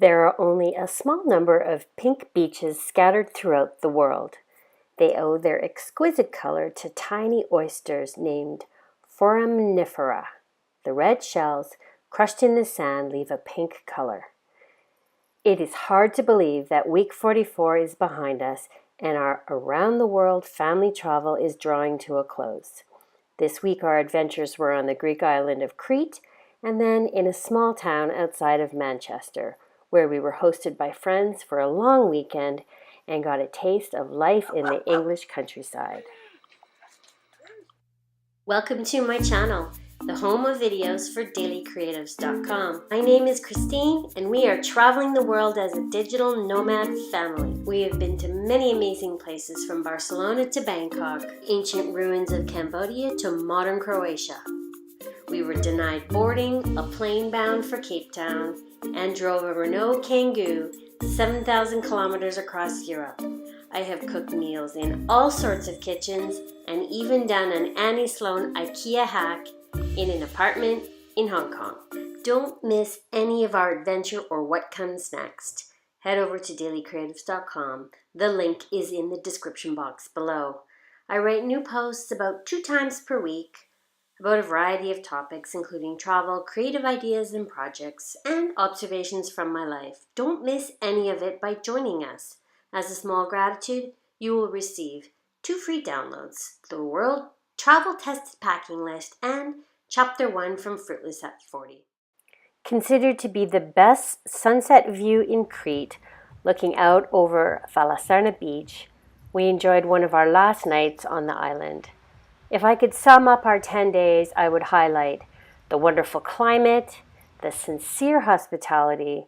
There are only a small number of pink beaches scattered throughout the world. They owe their exquisite color to tiny oysters named foraminifera. The red shells, crushed in the sand, leave a pink color. It is hard to believe that week 44 is behind us and our around-the-world family travel is drawing to a close. This week our adventures were on the Greek island of Crete and then in a small town outside of Manchester, where we were hosted by friends for a long weekend and got a taste of life in the English countryside. Welcome to my channel, the home of videos for dailycreatives.com. My name is Christine and we are traveling the world as a digital nomad family. We have been to many amazing places from Barcelona to Bangkok, ancient ruins of Cambodia to modern Croatia. We were denied boarding, a plane bound for Cape Town, and drove a Renault Kangoo 7,000 kilometers across Europe. I have cooked meals in all sorts of kitchens and even done an Annie Sloan IKEA hack in an apartment in Hong Kong. Don't miss any of our adventure or what comes next. Head over to dailycreatives.com. The link is in the description box below. I write new posts about 2 times per week about a variety of topics, including travel, creative ideas and projects, and observations from my life. Don't miss any of it by joining us. As a small gratitude, you will receive 2 free downloads, the World Travel Tested Packing List and Chapter 1 from Fruitless at 40. Considered to be the best sunset view in Crete, looking out over Thalasarna Beach, we enjoyed one of our last nights on the island. If I could sum up our 10 days, I would highlight the wonderful climate, the sincere hospitality,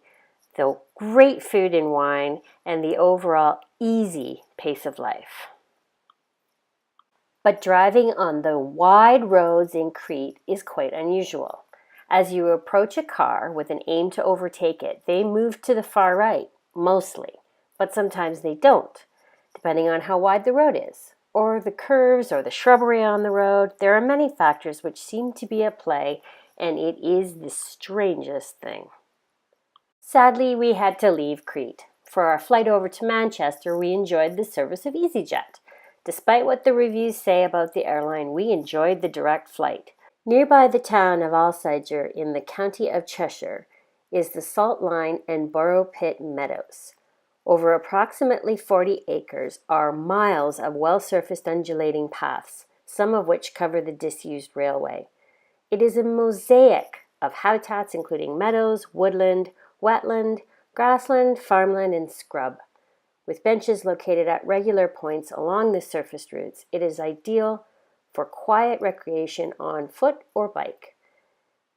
the great food and wine, and the overall easy pace of life. But driving on the wide roads in Crete is quite unusual. As you approach a car with an aim to overtake it, they move to the far right, mostly, but sometimes they don't, depending on how wide the road is, or the curves or the shrubbery on the road. There are many factors which seem to be at play, and it is the strangest thing. Sadly, we had to leave Crete. For our flight over to Manchester, we enjoyed the service of EasyJet. Despite what the reviews say about the airline, we enjoyed the direct flight. Nearby the town of Alsager in the county of Cheshire is the Salt Line and Borough Pit Meadows. Over approximately 40 acres are miles of well-surfaced undulating paths, some of which cover the disused railway. It is a mosaic of habitats including meadows, woodland, wetland, grassland, farmland, and scrub. With benches located at regular points along the surfaced routes, it is ideal for quiet recreation on foot or bike,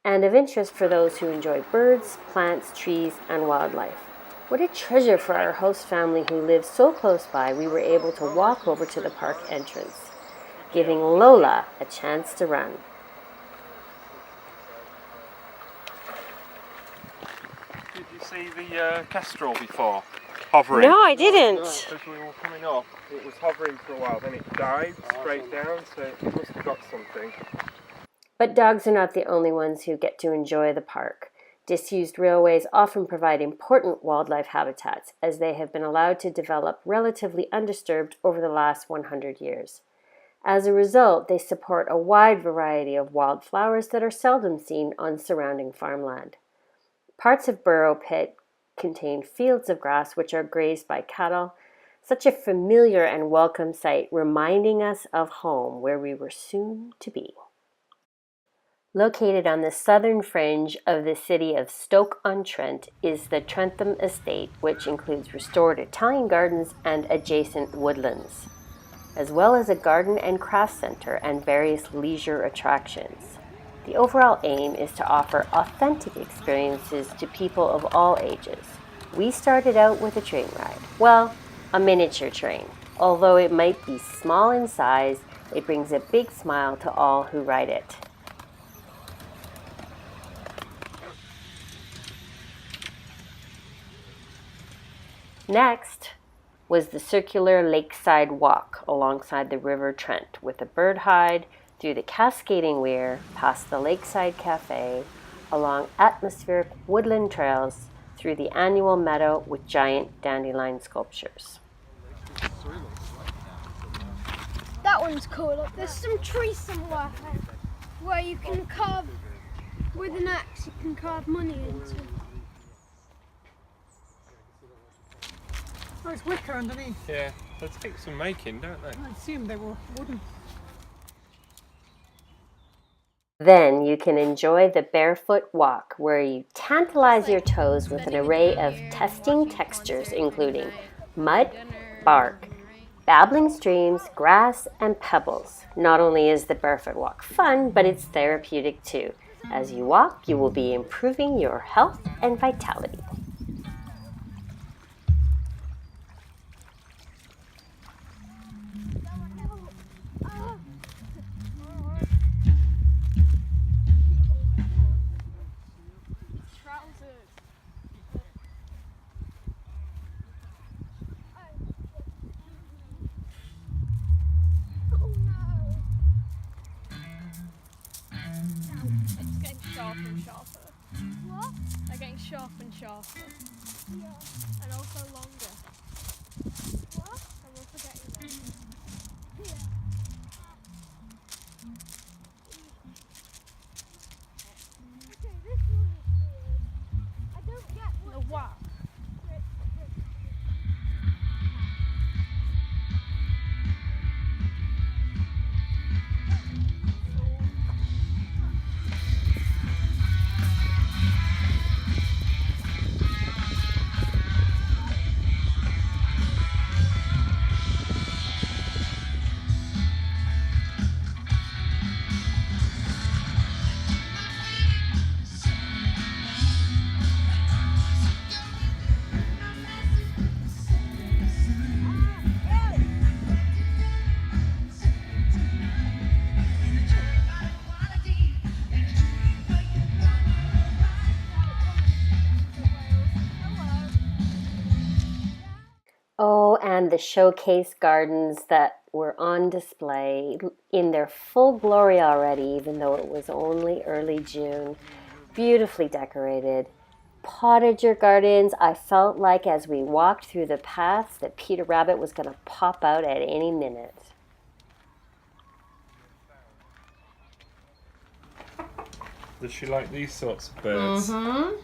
and of interest for those who enjoy birds, plants, trees, and wildlife. What a treasure for our host family who lives so close by. We were able to walk over to the park entrance, giving Lola a chance to run. Did you see the kestrel before? Hovering? No, I didn't. As we were coming off, it was hovering for a while, then it dived straight down, so it must have got something. But dogs are not the only ones who get to enjoy the park. Disused railways often provide important wildlife habitats, as they have been allowed to develop relatively undisturbed over the last 100 years. As a result, they support a wide variety of wildflowers that are seldom seen on surrounding farmland. Parts of Borough Pit contain fields of grass which are grazed by cattle, such a familiar and welcome sight, reminding us of home where we were soon to be. Located on the southern fringe of the city of Stoke-on-Trent is the Trentham Estate, which includes restored Italian gardens and adjacent woodlands, as well as a garden and craft center and various leisure attractions. The overall aim is to offer authentic experiences to people of all ages. We started out with a train ride. Well, a miniature train. Although it might be small in size, it brings a big smile to all who ride it. Next was the circular lakeside walk alongside the River Trent with a bird hide through the cascading weir, past the lakeside cafe, along atmospheric woodland trails through the annual meadow with giant dandelion sculptures. That one's cool. Look, there's some trees somewhere where you can carve, with an axe, you can carve money into. Oh, it's wicker underneath. Yeah, they take some making, don't they? I assumed they were wooden. Then you can enjoy the Barefoot Walk, where you tantalize your toes with an array of testing textures, including mud, bark, babbling streams, grass, and pebbles. Not only is the Barefoot Walk fun, but it's therapeutic too. As you walk, you will be improving your health and vitality. It's getting sharper and sharper. What? They're getting sharper and sharper. Yeah. And also longer. What? And we're forgetting that. Yeah. Okay, this one is weird. I don't get what. The what? Oh, and the showcase gardens that were on display in their full glory already, even though it was only early June. Beautifully decorated. Potager gardens. I felt like as we walked through the paths that Peter Rabbit was going to pop out at any minute. Does she like these sorts of birds? Mm-hmm.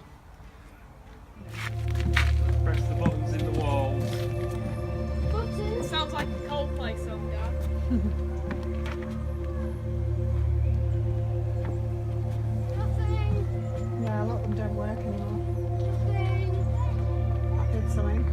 Press the buttons in the walls. Buttons? Sounds like a Coldplay song, Dad. Nothing. Yeah, a lot of them don't work anymore. Nothing. That did something.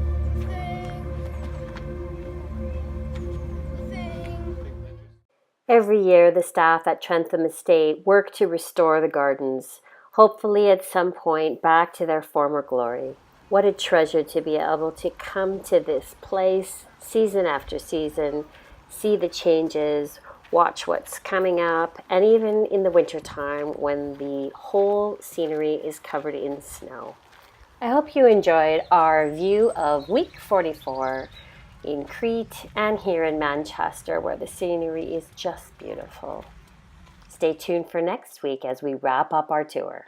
Every year, the staff at Trentham Estate work to restore the gardens, hopefully at some point back to their former glory. What a treasure to be able to come to this place season after season, see the changes, watch what's coming up, and even in the wintertime when the whole scenery is covered in snow. I hope you enjoyed our view of week 44 in Crete and here in Manchester, where the scenery is just beautiful. Stay tuned for next week as we wrap up our tour.